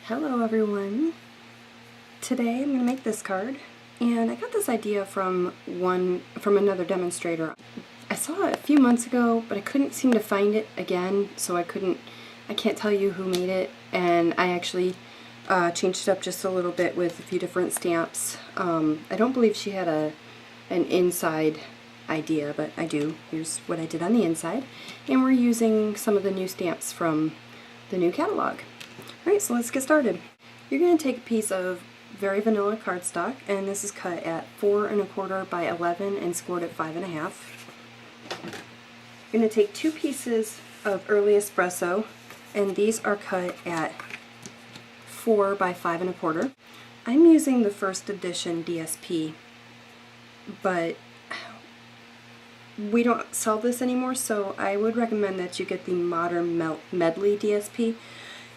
Hello everyone. Today I'm going to make this card, and I got this idea from another demonstrator. I saw it a few months ago, but I couldn't seem to find it again, so I can't tell you who made it, and I actually changed it up just a little bit with a few different stamps. I don't believe she had an inside idea, but I do. Here's what I did on the inside, and we're using some of the new stamps from the new catalog. Alright, so let's get started. You're going to take a piece of very vanilla cardstock, and this is cut at 4 1/4 by 11 and scored at 5 1/2. You're going to take 2 pieces of early espresso, and these are cut at 4 by 5 1/4. I'm using the first edition DSP, but we don't sell this anymore, so I would recommend that you get the modern Medley DSP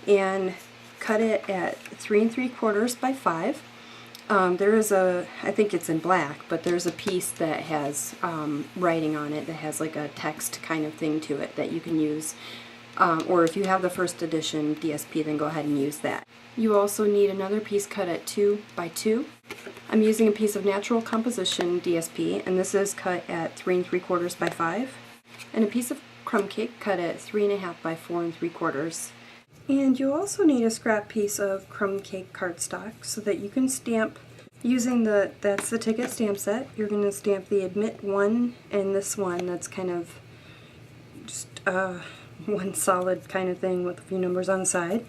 and cut it at 3 3/4 by 5. There is I think it's in black, but there's a piece that has writing on it that has like a text kind of thing to it that you can use. Or if you have the first edition DSP, then go ahead and use that. You also need another piece cut at 2 by 2. I'm using a piece of natural composition DSP, and this is cut at 3 3/4 by 5. And a piece of crumb cake cut at 3 1/2 by 4 3/4. And you also need a scrap piece of crumb cake cardstock so that you can stamp using that's the ticket stamp set. You're going to stamp the admit one and this one that's kind of just one solid kind of thing with a few numbers on the side.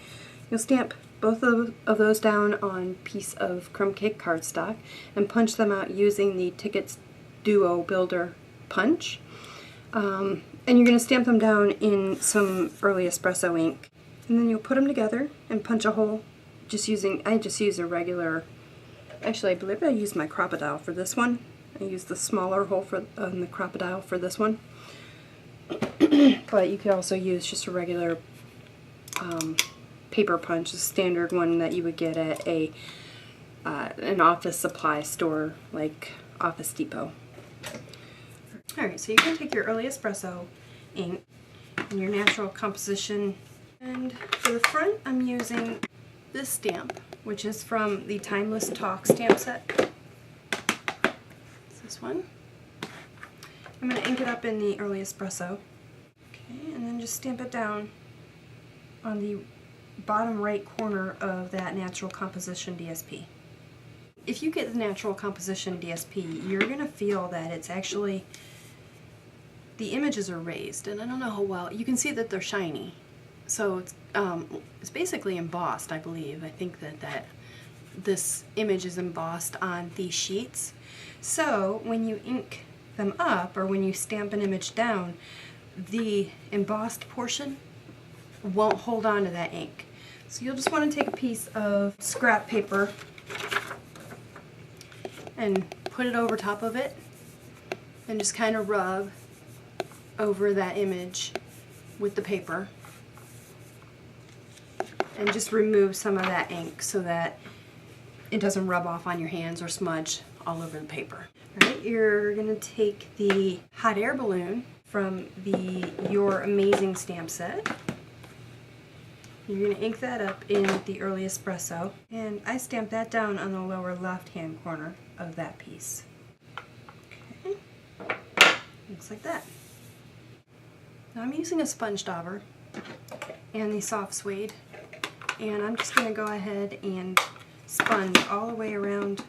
You'll stamp both of those down on a piece of crumb cake cardstock and punch them out using the Tickets Duo Builder punch. And you're going to stamp them down in some early espresso ink. And then you'll put them together and punch a hole. I just use a regular, actually I believe I used my crocodile for this one. I used the smaller hole for the crocodile for this one. But you could also use just a regular paper punch, a standard one that you would get at an office supply store like Office Depot. Alright, so you can take your early espresso ink and your natural composition. And for the front, I'm using this stamp, which is from the Timeless Talk stamp set. It's this one. I'm going to ink it up in the early espresso. Okay, and then just stamp it down on the bottom right corner of that natural composition DSP. If you get the natural composition DSP, you're going to feel that it's actually, the images are raised, and I don't know how well, you can see that they're shiny. So it's basically embossed, I believe. I think that this image is embossed on these sheets. So when you ink them up, or when you stamp an image down, the embossed portion won't hold on to that ink. So you'll just want to take a piece of scrap paper and put it over top of it and just kind of rub over that image with the paper. And just remove some of that ink so that it doesn't rub off on your hands or smudge all over the paper. Alright, you're going to take the hot air balloon from the Your Amazing stamp set. You're going to ink that up in the early espresso, and I stamped that down on the lower left hand corner of that piece. Okay, looks like that. Now I'm using a sponge dauber and the soft suede. And I'm just going to go ahead and sponge all the way around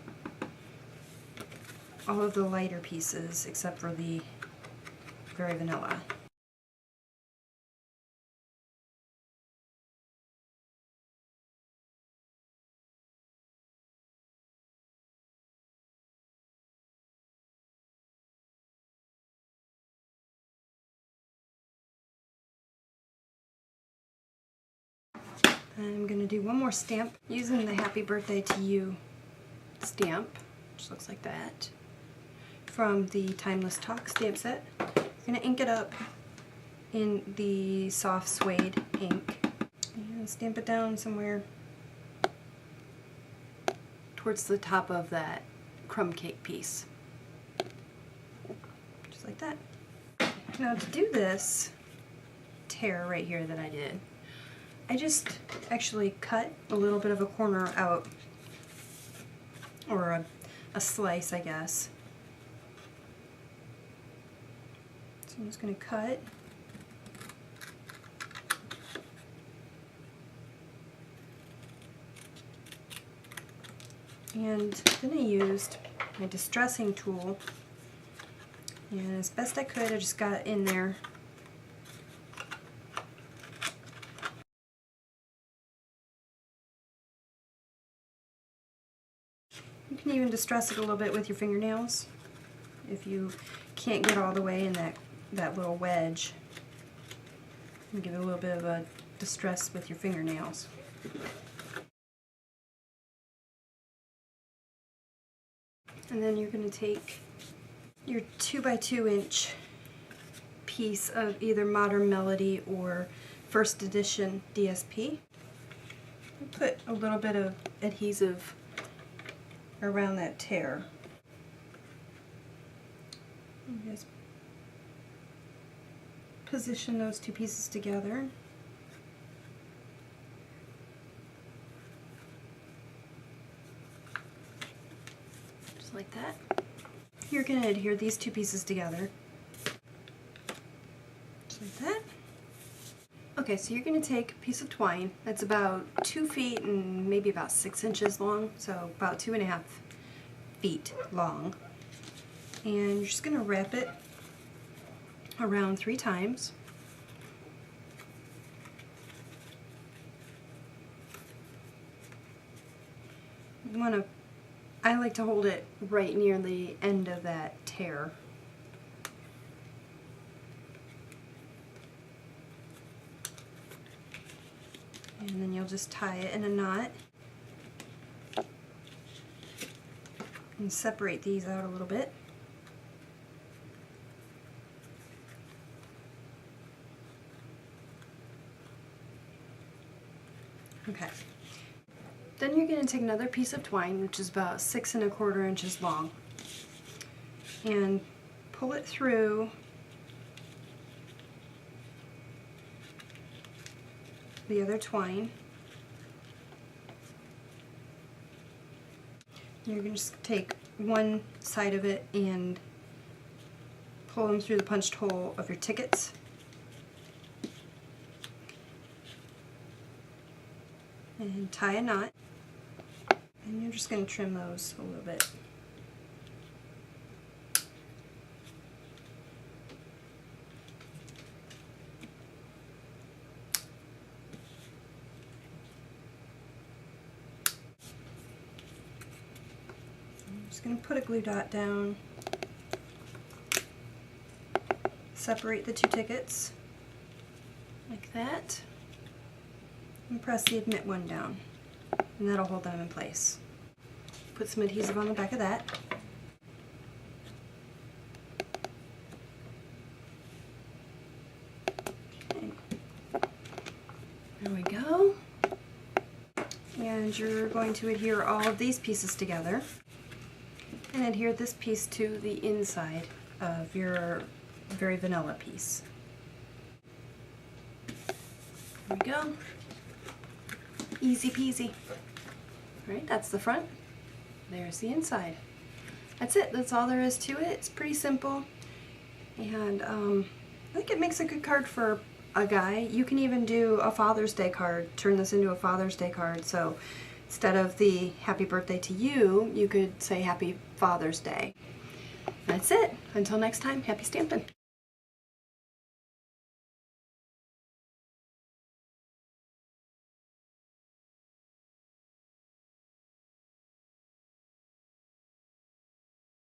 all of the lighter pieces except for the very vanilla. I'm going to do one more stamp using the Happy Birthday to You stamp, which looks like that, from the Timeless Talk stamp set. I'm going to ink it up in the soft suede ink and stamp it down somewhere towards the top of that crumb cake piece. Just like that. Now to do this tear right here that I did, I just actually cut a little bit of a corner out, or a slice, I guess. So I'm just going to cut. And then I used my distressing tool, and as best I could, I just got it in there. You can even distress it a little bit with your fingernails if you can't get all the way in that little wedge. And give it a little bit of a distress with your fingernails. And then you're going to take your 2x2 inch piece of either Modern Melody or First Edition DSP. And put a little bit of adhesive around that tear. And just position those two pieces together. Like that. You're going to adhere these two pieces together. Just like that. Okay, so you're going to take a piece of twine that's about 2 feet and maybe about 6 inches long, so about 2.5 feet long. And you're just going to wrap it around 3 times. You want to I like to hold it right near the end of that tear. And then you'll just tie it in a knot and separate these out a little bit. Okay. Then you're going to take another piece of twine, which is about 6 1/4 inches long, and pull it through the other twine. You're going to just take one side of it and pull them through the punched hole of your tickets. And tie a knot. And you're just going to trim those a little bit. I'm just going to put a glue dot down, separate the two tickets like that, and press the admit one down, and that'll hold them in place. Put some adhesive on the back of that. Okay. There we go. And you're going to adhere all of these pieces together and adhere this piece to the inside of your very vanilla piece. There we go. Easy peasy. Alright, that's the front. There's the inside. That's it. That's all there is to it. It's pretty simple. And I think it makes a good card for a guy. You can even do a Father's Day card. Turn this into a Father's Day card. So instead of the happy birthday to you, you could say happy Father's Day. That's it. Until next time, happy stampin'.